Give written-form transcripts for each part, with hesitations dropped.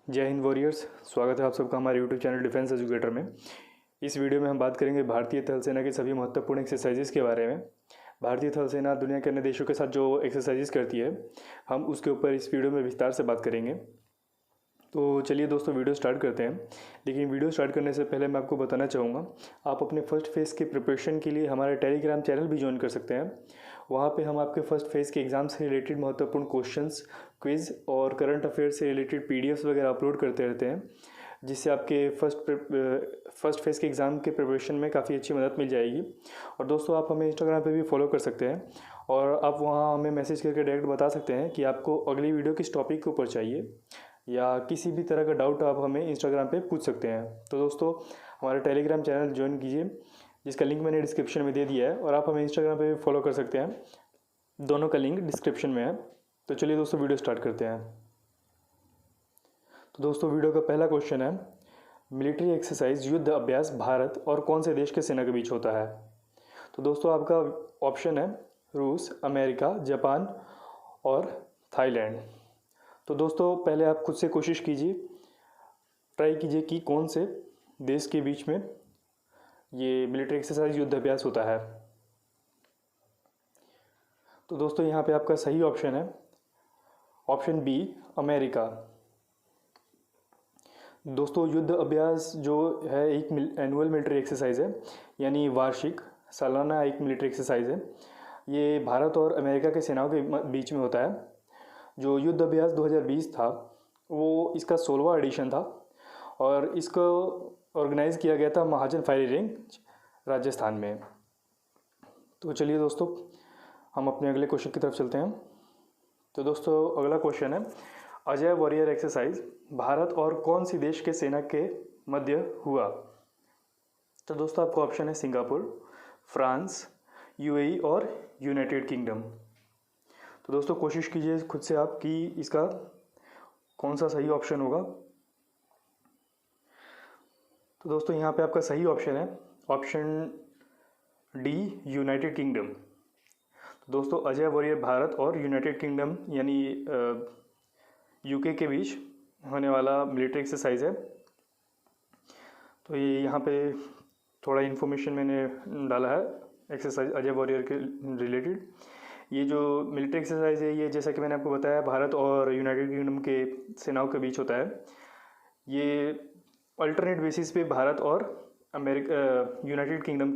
जय हिंद वॉरियर्स। स्वागत है आप सबका हमारे यूट्यूब चैनल डिफेंस एजुकेटर में। इस वीडियो में हम बात करेंगे भारतीय थल सेना के सभी महत्वपूर्ण एक्सरसाइजेस के बारे में। भारतीय थल सेना दुनिया के अन्य देशों के साथ जो एक्सरसाइजेस करती है, हम उसके ऊपर इस वीडियो में विस्तार से बात करेंगे। तो चलिए दोस्तों, वीडियो स्टार्ट करते हैं। लेकिन वीडियो स्टार्ट करने से पहले मैं आपको बताना चाहूँगा, आप अपने फर्स्ट फेज़ के प्रिपरेशन के लिए हमारा टेलीग्राम चैनल भी ज्वाइन कर सकते हैं। वहाँ पे हम आपके फर्स्ट फेज़ के एग्ज़ाम से रिलेटेड महत्वपूर्ण क्वेश्चंस, क्विज़ और करंट अफेयर से रिलेटेड पीडीएफ्स वगैरह अपलोड करते रहते हैं, जिससे आपके फर्स्ट फेज़ के एग्ज़ाम के प्रिपरेशन में काफ़ी अच्छी मदद मिल जाएगी। और दोस्तों, आप हमें इंस्टाग्राम पे भी फॉलो कर सकते हैं और आप वहाँ हमें मैसेज करके डायरेक्ट बता सकते हैं कि आपको अगली वीडियो किस टॉपिक के ऊपर चाहिए, या किसी भी तरह का डाउट आप हमें इंस्टाग्राम पे पूछ सकते हैं। तो दोस्तों, हमारा टेलीग्राम चैनल ज्वाइन कीजिए, जिसका लिंक मैंने डिस्क्रिप्शन में दे दिया है, और आप हमें इंस्टाग्राम पे भी फॉलो कर सकते हैं। दोनों का लिंक डिस्क्रिप्शन में है। तो चलिए दोस्तों, वीडियो स्टार्ट करते हैं। तो दोस्तों, वीडियो का पहला क्वेश्चन है, मिलिट्री एक्सरसाइज युद्ध अभ्यास भारत और कौन से देश के सेना के बीच होता है? तो दोस्तों, आपका ऑप्शन है रूस, अमेरिका, जापान और थाईलैंड। तो दोस्तों, पहले आप खुद से कोशिश कीजिए, ट्राई कीजिए कि कौन से देश के बीच में ये मिलिट्री एक्सरसाइज युद्ध अभ्यास होता है। तो दोस्तों, यहाँ पे आपका सही ऑप्शन है ऑप्शन बी, अमेरिका। दोस्तों, युद्ध अभ्यास जो है एक एनुअल मिलिट्री एक्सरसाइज है, यानी वार्षिक सालाना एक मिलिट्री एक्सरसाइज है। ये भारत और अमेरिका के सेनाओं के बीच में होता है। जो युद्ध अभ्यास 2020 था, वो इसका 16वां एडिशन था और इसको ऑर्गेनाइज़ किया गया था महाजन फायरिंग रेंज, राजस्थान में। तो चलिए दोस्तों, हम अपने अगले क्वेश्चन की तरफ चलते हैं। तो दोस्तों, अगला क्वेश्चन है, अजय वॉरियर एक्सरसाइज भारत और कौन सी देश के सेना के मध्य हुआ? तो दोस्तों, आपका ऑप्शन है सिंगापुर, फ्रांस, यूएई और यूनाइटेड किंगडम। तो दोस्तों, कोशिश कीजिए खुद से आप कि इसका कौन सा सही ऑप्शन होगा। तो दोस्तों, यहाँ पे आपका सही ऑप्शन है ऑप्शन डी, यूनाइटेड किंगडम। तो दोस्तों, अजय वॉरियर भारत और यूनाइटेड किंगडम यानी यूके के बीच होने वाला मिलिट्री एक्सरसाइज है। तो ये यहाँ पे थोड़ा इन्फॉर्मेशन मैंने डाला है एक्सरसाइज अजय वॉरियर के रिलेटेड। ये जो मिलिट्री एक्सरसाइज है, ये जैसा कि मैंने आपको बताया, भारत और यूनाइटेड किंगडम के सेनाओं के बीच होता है। ये अल्टरनेट बेसिस पे भारत और यूनाइटेड किंगडम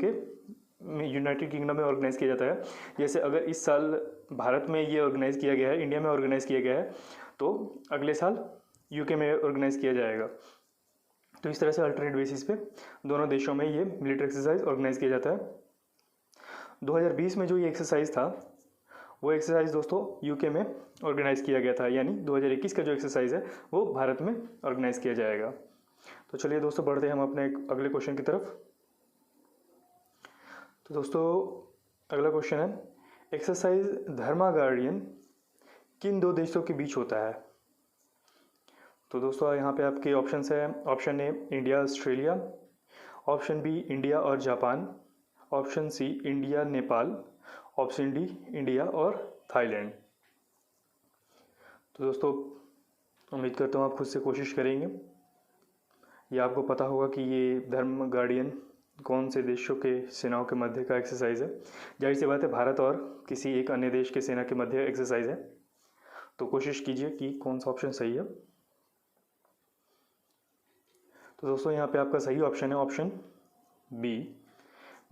में ऑर्गेनाइज़ किया जाता है। जैसे अगर इस साल भारत में ये ऑर्गेनाइज़ किया गया है, इंडिया में ऑर्गेनाइज़ किया गया है, तो अगले साल यूके में ऑर्गेनाइज़ किया जाएगा। तो इस तरह से अल्टरनेट बेसिस पे दोनों देशों में ये मिलिट्री एक्सरसाइज ऑर्गेनाइज़ किया जाता है। 2020 में जो ये एक्सरसाइज था, वो एक्सरसाइज दोस्तों यूके में ऑर्गेनाइज़ किया गया था, यानी 2021 का जो एक्सरसाइज है वो भारत में ऑर्गेनाइज़ किया जाएगा। तो चलिए दोस्तों, बढ़ते हैं हम अपने अगले क्वेश्चन की तरफ। तो दोस्तों, अगला क्वेश्चन है, एक्सरसाइज धर्मा गार्डियन किन दो देशों के बीच होता है? तो दोस्तों, यहाँ पे आपके ऑप्शंस है, option A India Australia, option B India और Japan, option C India Nepal, option D India और थाईलैंड। तो दोस्तों, उम्मीद करता हूँ आप खुद से कोशिश करेंगे। ये आपको पता होगा कि ये धर्म गार्डियन कौन से देशों के सेनाओं के मध्य का एक्सरसाइज है। जाहिर सी बात है, भारत और किसी एक अन्य देश के सेना के मध्य एक्सरसाइज है। तो कोशिश कीजिए कि कौन सा ऑप्शन सही है। तो दोस्तों, यहाँ पे आपका सही ऑप्शन है ऑप्शन बी,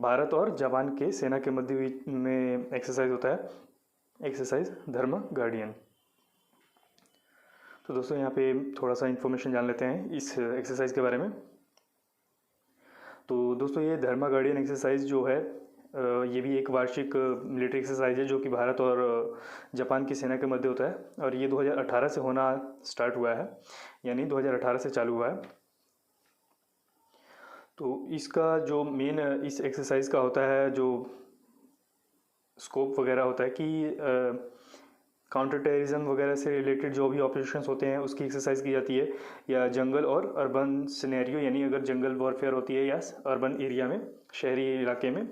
भारत और जापान के सेना के मध्य में एक्सरसाइज होता है, एक्सरसाइज धर्म गार्डियन। तो दोस्तों, यहाँ पे थोड़ा सा इन्फॉर्मेशन जान लेते हैं इस एक्सरसाइज के बारे में। तो दोस्तों, ये धर्मा गार्डियन एक्सरसाइज जो है, ये भी एक वार्षिक मिलिट्री एक्सरसाइज है जो कि भारत और जापान की सेना के मध्य होता है, और ये 2018 से होना स्टार्ट हुआ है, यानी 2018 से चालू हुआ है। तो इसका जो मेन इस एक्सरसाइज का होता है, जो स्कोप वगैरह होता है कि काउंटर टेररिज्म वगैरह से रिलेटेड जो भी ऑपरेशंस होते हैं उसकी एक्सरसाइज की जाती है, या जंगल और अर्बन सिनेरियो, यानी अगर जंगल वॉरफेयर होती है या अर्बन एरिया में, शहरी इलाके में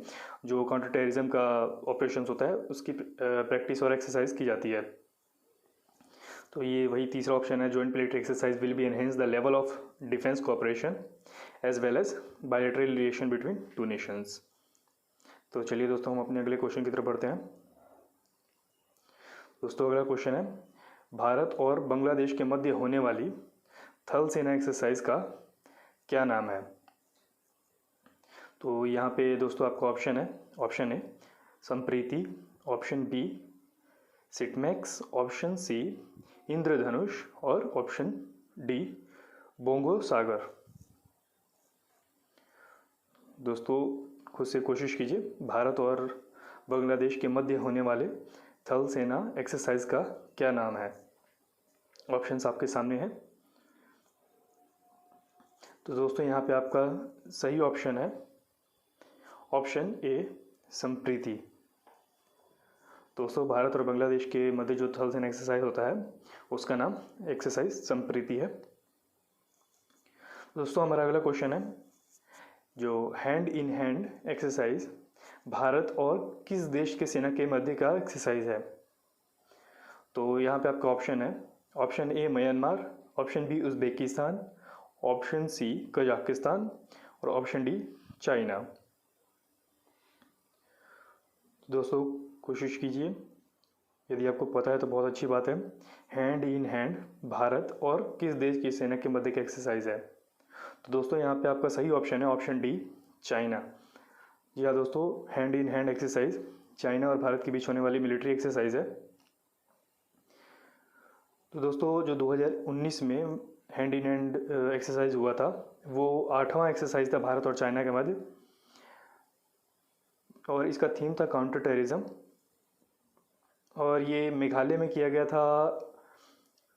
जो काउंटर टेररिज्म का ऑपरेशंस होता है, उसकी प्रैक्टिस और एक्सरसाइज की जाती है। तो ये वही तीसरा ऑप्शन है, joint military exercise will be enhance the level of defence cooperation as well as bilateral relation between two nations. तो चलिए दोस्तों, हम अपने अगले क्वेश्चन की तरफ बढ़ते हैं। दोस्तों अगला क्वेश्चन है, भारत और बांग्लादेश के मध्य होने वाली थल सेना एक्सरसाइज का क्या नाम है? तो यहाँ पे दोस्तों आपका option A Sampriti, option B SITMEX, option C Indradhanush और ऑप्शन डी बोंगो सागर। दोस्तों खुद से कोशिश कीजिए, भारत और बांग्लादेश के मध्य होने वाले थल सेना एक्सरसाइज का क्या नाम है? ऑप्शंस आपके सामने हैं। तो दोस्तों यहाँ पे आपका सही ऑप्शन है ऑप्शन ए संप्रीति। दोस्तों भारत और बांग्लादेश के मध्य जो थल सेना एक्सरसाइज होता है उसका नाम एक्सरसाइज संप्रीति है। दोस्तों हमारा अगला क्वेश्चन है, जो hand in hand exercise Bharat और किस देश के सेना के मध्य का एक्सरसाइज है? तो यहाँ पे आपका ऑप्शन है, option A Myanmar, option B Uzbekistan, option C Kazakhstan और ऑप्शन डी चाइना। दोस्तों कोशिश कीजिए, यदि आपको पता है तो बहुत अच्छी बात है। हैंड इन हैंड भारत और किस देश की सेना के मध्य का एक्सरसाइज है? तो दोस्तों यहाँ पे आपका सही ऑप्शन है ऑप्शन डी चाइना। जी हाँ दोस्तों, hand in hand exercise China और भारत के बीच होने वाली मिलिट्री एक्सरसाइज है। तो दोस्तों जो 2019 में हैंड इन हैंड एक्सरसाइज हुआ था वो 8वां एक्सरसाइज था भारत और चाइना के मध्य, और इसका थीम था काउंटर टेररिज्म, और ये मेघालय में किया गया था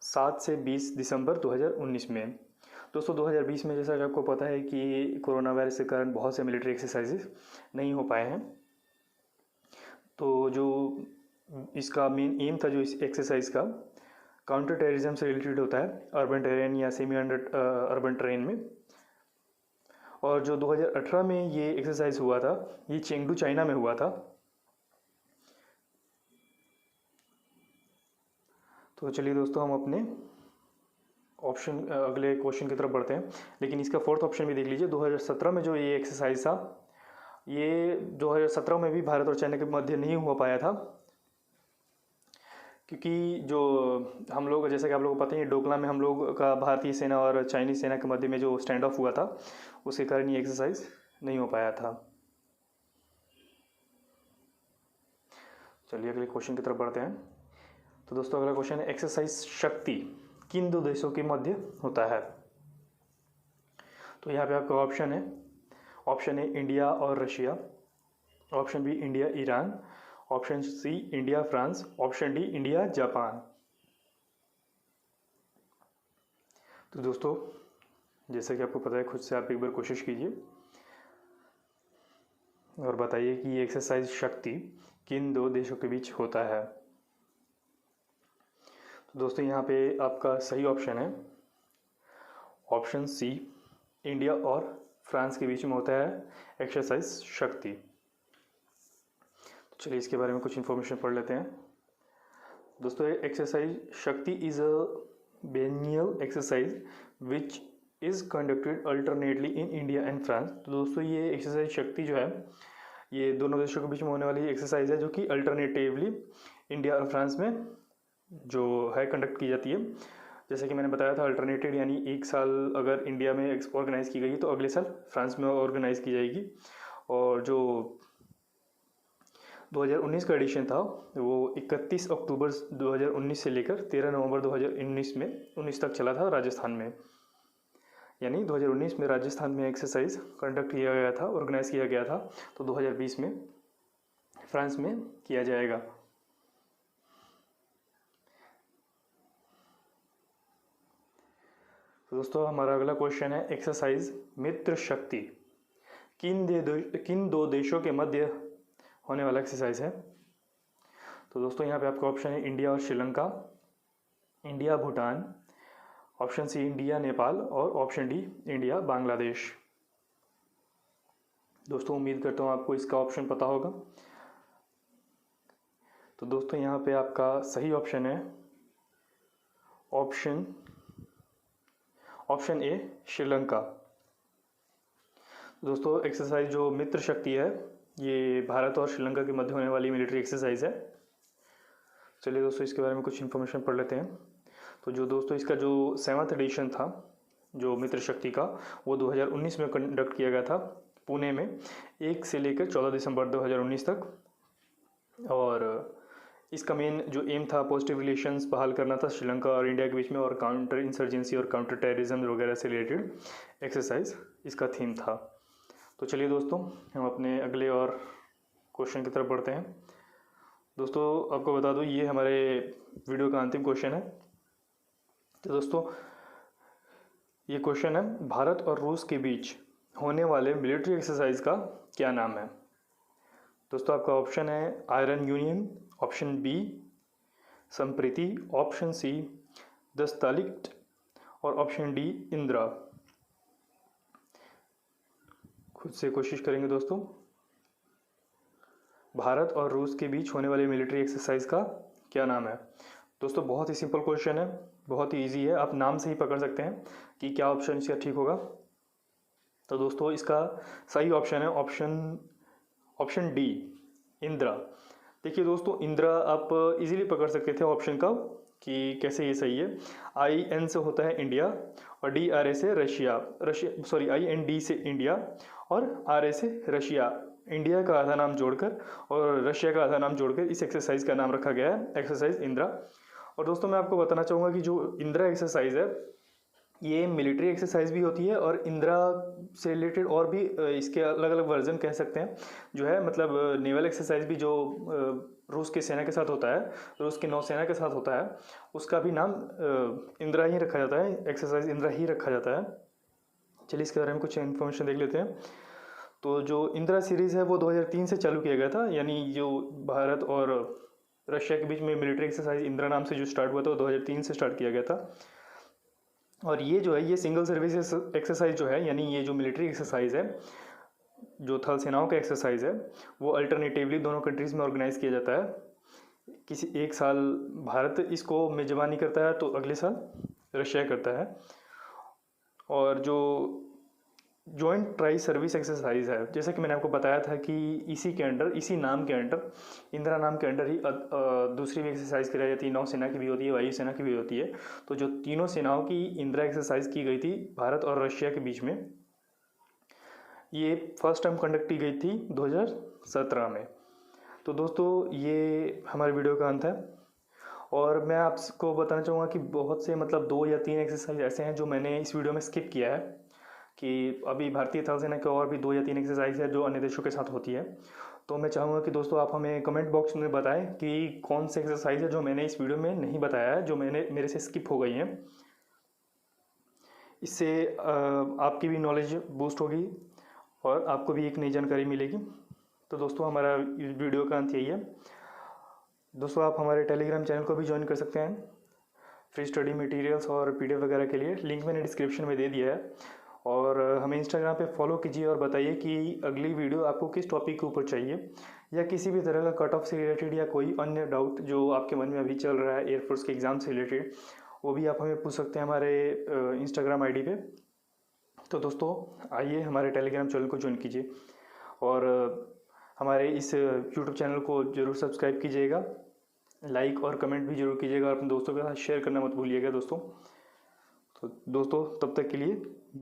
7 से 20 दिसंबर 2019 में। दोस्तों 2020 में जैसा कि आपको पता है कि कोरोना वायरस के कारण बहुत से मिलिट्री एक्सरसाइजेस नहीं हो पाए हैं। तो जो इसका मेन एम था जो इस एक्सरसाइज का, काउंटर टेररिज्म से रिलेटेड होता है अर्बन टेरेन या सेमी अर्बन टेरेन में। और जो 2018 में ये एक्सरसाइज हुआ था ये चेंगडू चाइना में हुआ था। तो चलिए दोस्तों हम अपने अगले क्वेश्चन की तरफ बढ़ते हैं, लेकिन इसका फोर्थ ऑप्शन भी देख लीजिए। 2017 में जो ये एक्सरसाइज था ये 2017 में भी भारत और चाइना के मध्य नहीं हो पाया था, क्योंकि जो हम लोग, जैसा कि आप लोगों को पता ही है, डोकलाम में हम लोग का भारतीय सेना और चाइनीज सेना के मध्य में जो स्टैंड ऑफ हुआ था उसके कारण ये एक्सरसाइज नहीं हो पाया था। चलिए अगले क्वेश्चन की तरफ बढ़ते हैं। तो दोस्तों अगला क्वेश्चन है, एक्सरसाइज शक्ति किन दो देशों के मध्य होता है? तो यहाँ पे आपका ऑप्शन ए इंडिया और Russia, option B India Iran, option C India France, option D India Japan. तो दोस्तों जैसा कि आपको पता है, खुद से आप एक बार कोशिश कीजिए और बताइए कि ये एक्सरसाइज शक्ति किन दो देशों के बीच होता है। तो दोस्तों यहाँ पे आपका सही ऑप्शन है ऑप्शन सी, इंडिया और फ्रांस के बीच में होता है एक्सरसाइज शक्ति। तो चलिए इसके बारे में कुछ इन्फॉर्मेशन पढ़ लेते हैं। दोस्तों exercise Shakti is a biennial exercise which is conducted alternately in India and France. तो दोस्तों ये एक्सरसाइज शक्ति जो है ये दोनों देशों के बीच में होने वाली एक्सरसाइज है, जो कि अल्टरनेटिवली इंडिया और फ्रांस में जो है कंडक्ट की जाती है। जैसे कि मैंने बताया था, अल्टरनेटेड यानी एक साल अगर इंडिया में ऑर्गेनाइज़ की गई तो अगले साल फ्रांस में ऑर्गेनाइज़ की जाएगी। और जो 2019 का एडिशन था वो 31 अक्टूबर 2019 से लेकर 13 नवंबर 2019 तक चला था राजस्थान में। यानी 2019 में राजस्थान में एक्सरसाइज कंडक्ट किया गया था, ऑर्गेनाइज किया गया था, तो 2020 में फ्रांस में किया जाएगा। तो दोस्तों हमारा अगला क्वेश्चन है, एक्सरसाइज मित्र शक्ति किन दो देशों के मध्य होने वाला एक्सरसाइज है? तो दोस्तों यहाँ पे आपका ऑप्शन है इंडिया और Sri Lanka, India Bhutan, option C India Nepal और ऑप्शन डी इंडिया बांग्लादेश। दोस्तों उम्मीद करता हूँ आपको इसका ऑप्शन पता होगा। तो दोस्तों यहाँ पे आपका सही ऑप्शन है ऑप्शन ए श्रीलंका। दोस्तों एक्सरसाइज जो मित्र शक्ति है ये भारत और श्रीलंका के मध्य होने वाली मिलिट्री एक्सरसाइज है। चलिए दोस्तों इसके बारे में कुछ इन्फॉर्मेशन पढ़ लेते हैं। तो जो दोस्तों इसका जो 7वां एडिशन था जो मित्र शक्ति का वो 2019 में कंडक्ट किया गया था पुणे में 1 से लेकर 14 दिसंबर 2019 तक। और इसका मेन जो एम था पॉजिटिव रिलेशंस बहाल करना था श्रीलंका और इंडिया के बीच में, और काउंटर इंसर्जेंसी और काउंटर टेररिज्म वगैरह से रिलेटेड एक्सरसाइज इसका थीम था। तो चलिए दोस्तों हम अपने अगले और क्वेश्चन की तरफ बढ़ते हैं। दोस्तों आपको बता दूं ये हमारे वीडियो का अंतिम क्वेश्चन है। तो दोस्तों ये क्वेश्चन है, भारत और रूस के बीच होने वाले मिलिट्री एक्सरसाइज का क्या नाम है। दोस्तों आपका ऑप्शन है Iron Union, option B Sampriti, option C Dustlik और ऑप्शन डी इंदिरा। खुद से कोशिश करेंगे दोस्तों। भारत और रूस के बीच होने वाली मिलिट्री एक्सरसाइज का क्या नाम है। दोस्तों बहुत ही सिंपल क्वेश्चन है, बहुत ही इजी है, आप नाम से ही पकड़ सकते हैं कि क्या ऑप्शन इसका ठीक होगा। तो दोस्तों इसका सही ऑप्शन है ऑप्शन डी इंदिरा। देखिए दोस्तों इंदिरा आप इजीली पकड़ सकते थे ऑप्शन का कि कैसे ये सही है। IN से होता है इंडिया और DRA से रशिया, IND से इंडिया और RA से रशिया। इंडिया का आधा नाम जोड़कर और रशिया का आधा नाम जोड़कर इस एक्सरसाइज का नाम रखा गया है एक्सरसाइज इंदिरा। और दोस्तों मैं आपको बताना चाहूँगा कि जो इंदिरा एक्सरसाइज है ये मिलिट्री एक्सरसाइज भी होती है और इंदिरा से रिलेटेड और भी इसके अलग अलग वर्जन कह सकते हैं जो है, मतलब नेवल एक्सरसाइज भी जो रूस के सेना के साथ होता है, रूस की नौसेना के साथ होता है, उसका भी नाम इंदिरा ही रखा जाता है, एक्सरसाइज इंदिरा ही रखा जाता है। चलिए इसके बारे में कुछ इन्फॉर्मेशन देख लेते हैं। तो जो इंदिरा सीरीज़ है वो 2003 से चालू किया गया था, यानी जो भारत और रशिया के बीच में मिलिट्री एक्सरसाइज इंदिरा नाम से जो स्टार्ट हुआ था वो 2003 से स्टार्ट किया गया था। और ये जो है ये सिंगल सर्विस एक्सरसाइज जो है, यानी ये जो मिलिट्री एक्सरसाइज है जो थल सेनाओं का एक्सरसाइज है वो अल्टरनेटिवली दोनों कंट्रीज़ में ऑर्गेनाइज किया जाता है। किसी एक साल भारत इसको मेजबानी करता है तो अगले साल रशिया करता है। और जो जॉइंट ट्राई सर्विस एक्सरसाइज है, जैसा कि मैंने आपको बताया था कि इसी के अंडर, इसी नाम के अंडर, इंदिरा नाम के अंडर ही दूसरी भी एक्सरसाइज कराई जाती है। नौसेना की भी होती है, वायुसेना की भी होती है। तो जो तीनों सेनाओं की इंदिरा एक्सरसाइज की गई थी भारत और रशिया के बीच में, ये फर्स्ट टाइम कंडक्ट की गई थी 2017 में। तो दोस्तों ये हमारे वीडियो का अंत है और मैं आपको बताना चाहूँगा कि बहुत से मतलब 2 या 3 एक्सरसाइज ऐसे हैं जो मैंने इस वीडियो में स्किप किया है कि अभी भारतीय थल सेना के और भी 2 या 3 एक्सरसाइज है जो अन्य देशों के साथ होती है। तो मैं चाहूँगा कि दोस्तों आप हमें कमेंट बॉक्स में बताएं कि कौन से एक्सरसाइज है जो मैंने इस वीडियो में नहीं बताया है, जो मेरे से स्किप हो गई हैं। इससे आपकी भी नॉलेज बूस्ट होगी और आपको भी एक नई जानकारी मिलेगी। तो दोस्तों हमारा वीडियो का अंत यही है। दोस्तों आप हमारे टेलीग्राम चैनल को भी ज्वाइन कर सकते हैं फ्री स्टडी मटेरियल्स और PDF वगैरह के लिए, लिंक मैंने डिस्क्रिप्शन में दे दिया है। और हमें इंस्टाग्राम पे फॉलो कीजिए और बताइए कि अगली वीडियो आपको किस टॉपिक के ऊपर चाहिए, या किसी भी तरह का कट ऑफ से रिलेटेड या कोई अन्य डाउट जो आपके मन में अभी चल रहा है एयरफोर्स के एग्ज़ाम से रिलेटेड, वो भी आप हमें पूछ सकते हैं हमारे इंस्टाग्राम ID पे। तो दोस्तों आइए हमारे टेलीग्राम चैनल को ज्वाइन कीजिए और हमारे इस यूट्यूब चैनल को ज़रूर सब्सक्राइब कीजिएगा, लाइक और कमेंट भी जरूर कीजिएगा और अपने दोस्तों के साथ शेयर करना मत भूलिएगा दोस्तों। तो दोस्तों तब तक के लिए